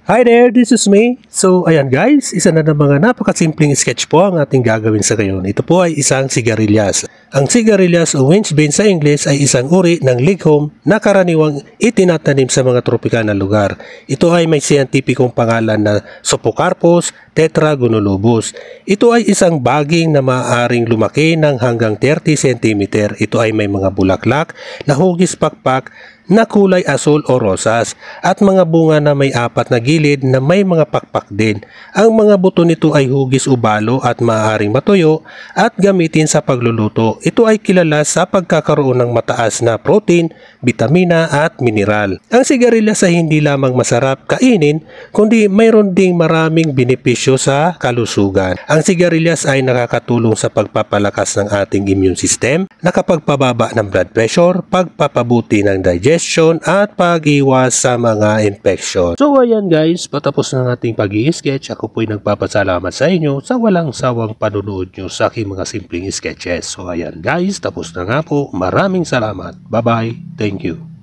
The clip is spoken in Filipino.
Hi there, this is me. So ayan guys, isa na ng mga napakasimpleng sketch po ang ating gagawin sa ngayon. Ito po ay isang sigarilyas. Ang sigarilyas o winchbean sa Ingles ay isang uri ng lighom na karaniwang itinatanim sa mga tropikal na lugar. Ito ay may siyentipikong pangalan na Pseucocarpus tetragonolobus. Ito ay isang baging na maaaring lumaki ng hanggang 30 cm. Ito ay may mga bulaklak na hugis pakpak na kulay asul o rosas at mga bunga na may apat na gilid na may mga pakpak din. Ang mga buto nito ay hugis ubalo at maaaring matuyo at gamitin sa pagluluto. Ito ay kilala sa pagkakaroon ng mataas na protein, bitamina at mineral. Ang sigarilyas ay hindi lamang masarap kainin kundi mayroon ding maraming benepisyo sa kalusugan. Ang sigarilyas ay nakakatulong sa pagpapalakas ng ating immune system, nakapagpababa ng blood pressure, pagpapabuti ng digestion at pag-iwas sa mga infection. So ayan guys, patapos ng ating pag-i-sketch. Ako po'y nagpapasalamat sa inyo sa walang sawang panunood nyo sa aking mga simpleng sketches. So ayan guys, tapos na nga po. Maraming salamat. Bye bye. Thank you.